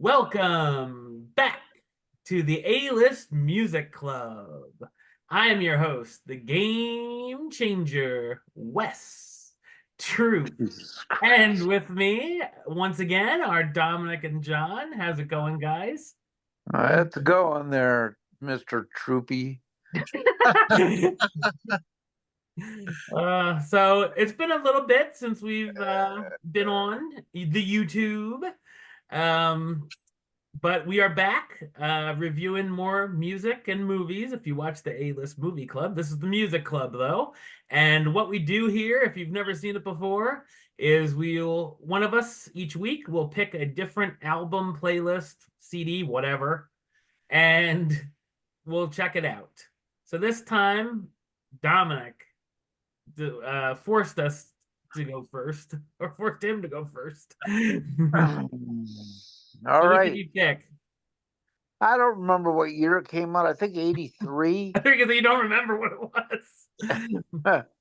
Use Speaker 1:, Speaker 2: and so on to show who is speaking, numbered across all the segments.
Speaker 1: Welcome back to the A-List Music Club. I am your host, the game changer, Wes Truth.
Speaker 2: Jesus
Speaker 1: And
Speaker 2: Christ.
Speaker 1: with me, once again, are Dominic and John. How's it going, guys?
Speaker 2: I have to go on there, Mr. Troopy.
Speaker 1: So it's been a little bit since we've been on the YouTube. Um, But we are back reviewing more music and movies. If you watch the A-List Movie Club, this is the Music Club, though. And what we do here, if you've never seen it before, is one of us each week will pick a different album, playlist, CD, whatever, and we'll check it out. So this time, Dominic forced us to go first, or forced him to go first.
Speaker 2: All
Speaker 1: So what did
Speaker 2: right.
Speaker 1: you pick?
Speaker 2: I don't remember what year it came out. I think 83.
Speaker 1: I think you don't remember what it was.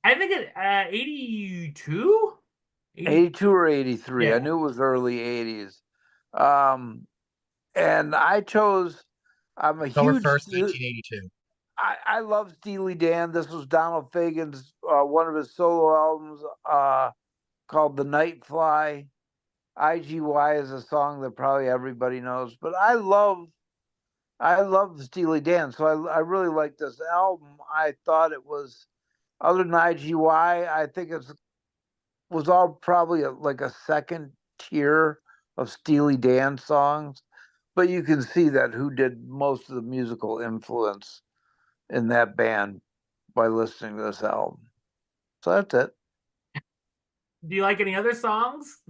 Speaker 1: I think it 82?
Speaker 2: 82 or 83. I
Speaker 1: Yeah.
Speaker 2: knew it was early 80s. Um, and I'm a
Speaker 3: October
Speaker 2: huge,
Speaker 3: 1st, 1982.
Speaker 2: I love Steely Dan. This was Donald Fagen's, one of his solo albums called The Nightfly. I.G.Y is a song that probably everybody knows, but I love Steely Dan, so I really like this album. I thought it was, other than I.G.Y, I think it was all probably like a second tier of Steely Dan songs, but you can see that who did most of the musical influence in that band by listening to this album. So that's it.
Speaker 1: Do you like any other songs?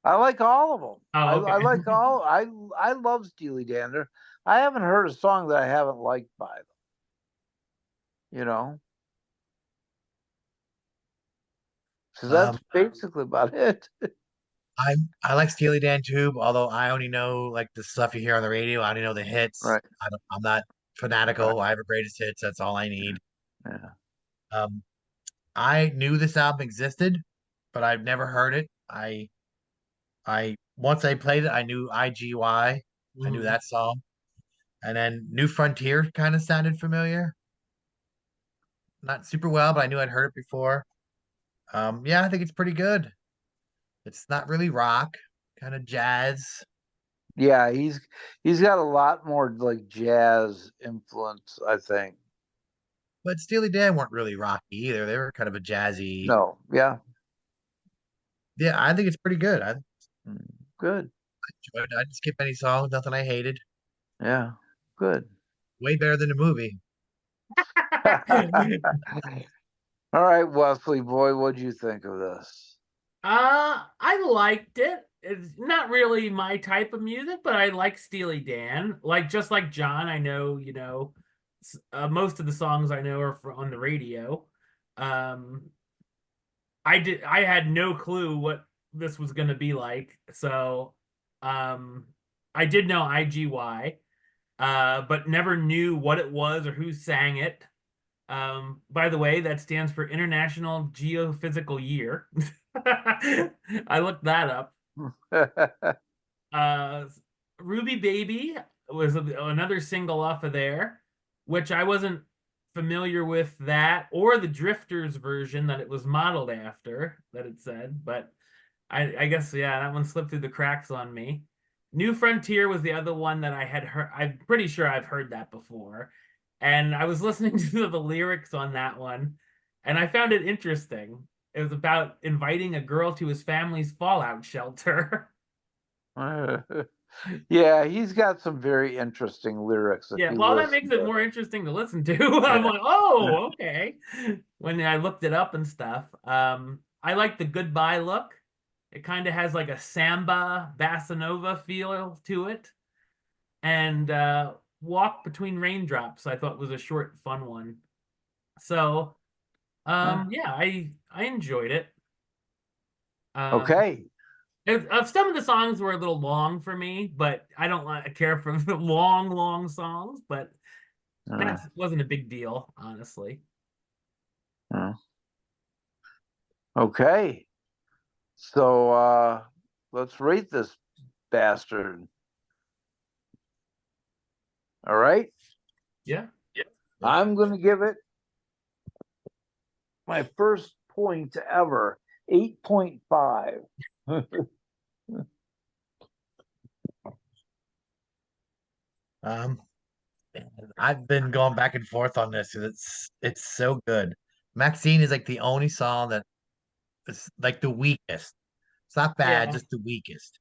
Speaker 2: I like all of them.
Speaker 1: Oh,
Speaker 2: I
Speaker 1: okay.
Speaker 2: like all. I love Steely Dan. I haven't heard a song that I haven't liked by them. You know, so that's
Speaker 3: Um,
Speaker 2: basically about it.
Speaker 3: I like Steely Dan too, although I only know like the stuff you hear on the radio. I only know the hits.
Speaker 2: Right.
Speaker 3: I'm not
Speaker 2: Right.
Speaker 3: fanatical. I have a greatest hits. That's all I need.
Speaker 2: Yeah.
Speaker 3: Um, I knew this album existed, but I've never heard it. I once I played it, I knew I.G.Y. I knew
Speaker 1: Mhm.
Speaker 3: that song, and then New Frontier kind of sounded familiar. Not super well, but I knew I'd heard it before. Yeah, I think it's pretty good. It's not really rock, kind of jazz.
Speaker 2: Yeah. He's got a lot more like jazz influence, I think.
Speaker 3: But Steely Dan weren't really rocky either. They were kind of a jazzy.
Speaker 2: No. Yeah.
Speaker 3: Yeah, I think it's pretty good. I
Speaker 2: Good.
Speaker 3: enjoyed it. I didn't skip any songs, nothing I hated.
Speaker 2: Yeah. Good.
Speaker 3: Way better than the movie.
Speaker 2: All right, Wesley boy, what'd you think of this?
Speaker 1: I liked it. It's not really my type of music, but I like Steely Dan. Like just like John, I know, most of the songs I know are on the radio. Um, I had no clue what this was going to be like. So, um, I did know I.G.Y, but never knew what it was or who sang it. By the way, that stands for International Geophysical Year. I looked that up. Uh, Ruby Baby was another single off of there, which I wasn't familiar with that or the Drifters version that it was modeled after, that it said, but I guess, yeah, that one slipped through the cracks on me. New Frontier was the other one that I had heard. I'm pretty sure I've heard that before. And I was listening to the lyrics on that one, and I found it interesting. It was about inviting a girl to his family's fallout shelter.
Speaker 2: Yeah, he's got some very interesting lyrics if
Speaker 1: Yeah,
Speaker 2: you
Speaker 1: well, that makes
Speaker 2: listen
Speaker 1: it
Speaker 2: to.
Speaker 1: more interesting to listen to. I'm
Speaker 2: Yeah.
Speaker 1: like, oh, okay. When I looked it up and stuff, I like the goodbye look. It kind of has like a samba bossa nova feel to it, and walk between raindrops. I thought was a short, fun one. So, yeah, I enjoyed it. Um,
Speaker 2: Okay.
Speaker 1: some of the songs were a little long for me, but I don't care for the long, long songs. But
Speaker 2: Uh,
Speaker 1: that wasn't a big deal, honestly.
Speaker 2: uh, okay. So let's rate this bastard. All right.
Speaker 1: Yeah.
Speaker 2: I'm going to give it my first point ever, 8.5.
Speaker 3: I've been going back and forth on this. It's so good. Maxine is like the only song that is like the weakest. It's not bad,
Speaker 1: Yeah.
Speaker 3: just the weakest.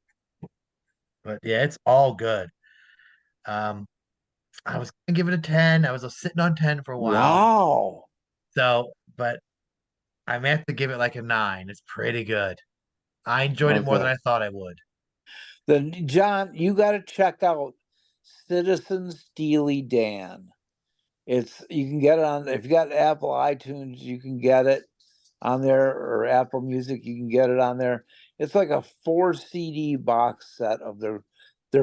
Speaker 3: But yeah, it's all good. Um, I was gonna give it a 10. I was sitting on 10 for a while.
Speaker 2: Wow.
Speaker 3: So, but I may have to give it like a 9. It's pretty good. I enjoyed it more than
Speaker 2: Okay.
Speaker 3: I thought I would.
Speaker 2: Then, John, you got to check out Citizen Steely Dan. You can get it on, if you got Apple iTunes, you can get it on there, or Apple Music, you can get it on there. It's like a 4 CD box set of their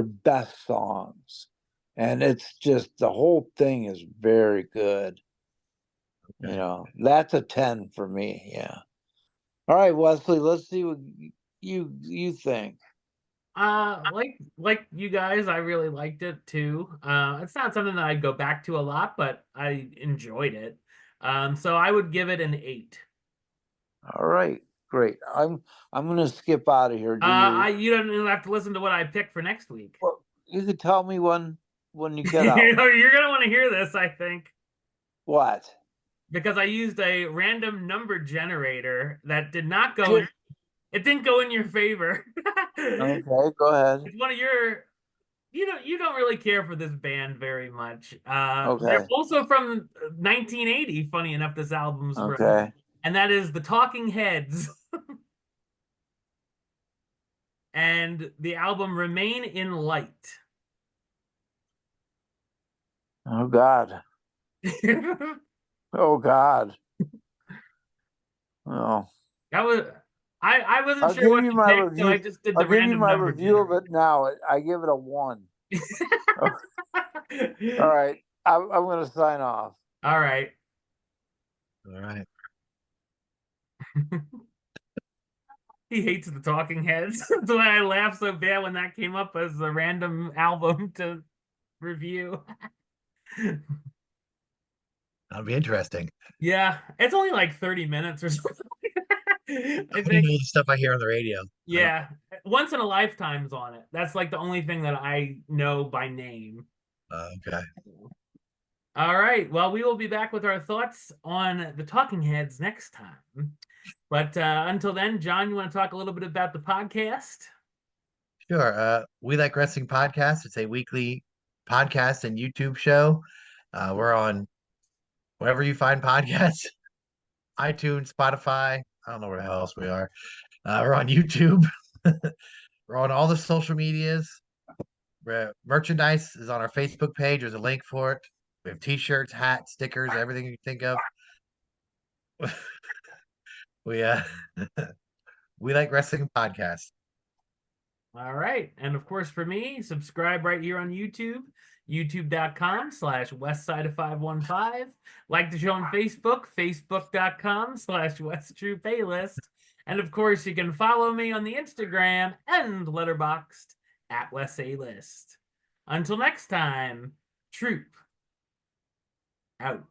Speaker 2: best songs. And it's just, the whole thing is very good. You
Speaker 3: Okay.
Speaker 2: know, that's a 10 for me. Yeah. All right, Wesley, let's see what you think.
Speaker 1: Like you guys, I really liked it too. It's not something that I'd go back to a lot, but I enjoyed it. So I would give it an 8.
Speaker 2: All right, great. I'm gonna skip out of here.
Speaker 1: You don't even have to listen to what I picked for next week.
Speaker 2: Well, you could tell me when you get out.
Speaker 1: You're gonna want to hear this, I think,
Speaker 2: What?
Speaker 1: because I used a random number generator that did not go
Speaker 2: Did-
Speaker 1: in. It didn't go in your favor.
Speaker 2: Okay, go ahead.
Speaker 1: It's one of your. You don't really care for this band very much. They're
Speaker 2: Okay,
Speaker 1: also from 1980. Funny enough, this album's from,
Speaker 2: okay.
Speaker 1: and that is the Talking Heads, and the album "Remain in Light."
Speaker 2: Oh God. Oh God. Oh.
Speaker 1: That was I wasn't
Speaker 2: I'll
Speaker 1: sure
Speaker 2: give
Speaker 1: what
Speaker 2: you
Speaker 1: to
Speaker 2: my
Speaker 1: pick, so I
Speaker 2: review.
Speaker 1: just did
Speaker 2: I'll
Speaker 1: the
Speaker 2: give you
Speaker 1: random
Speaker 2: my
Speaker 1: number
Speaker 2: review of
Speaker 1: generator.
Speaker 2: it now. I give it a 1. Oh, all right. I'm gonna sign off.
Speaker 1: All right.
Speaker 3: All right.
Speaker 1: He hates the Talking Heads. That's why I laughed so bad when that came up as a random album to review.
Speaker 3: That'll be interesting.
Speaker 1: Yeah, it's only like 30 minutes or something. I
Speaker 3: I don't
Speaker 1: think.
Speaker 3: know the stuff I hear on the radio. I don't.
Speaker 1: Yeah, once in a lifetime's on it. That's like the only thing that I know by name.
Speaker 3: Okay.
Speaker 1: All right. Well, we will be back with our thoughts on the Talking Heads next time. But until then, John, you want to talk a little bit about the podcast?
Speaker 3: Sure. We Like Wrestling Podcast. It's a weekly podcast and YouTube show. We're on wherever you find podcasts, iTunes, Spotify. I don't know where else we are. We're on YouTube. We're on all the social medias. Merchandise is on our Facebook page. There's a link for it. We have T-shirts, hats, stickers, everything you can think of. We we like wrestling podcast.
Speaker 1: All right. And of course, for me, subscribe right here on YouTube, youtube.com/westside of 515. Like the show on Facebook, facebook.com/West Playlist. And of course, you can follow me on the Instagram and Letterboxd at Wes A List. Until next time, Troop out.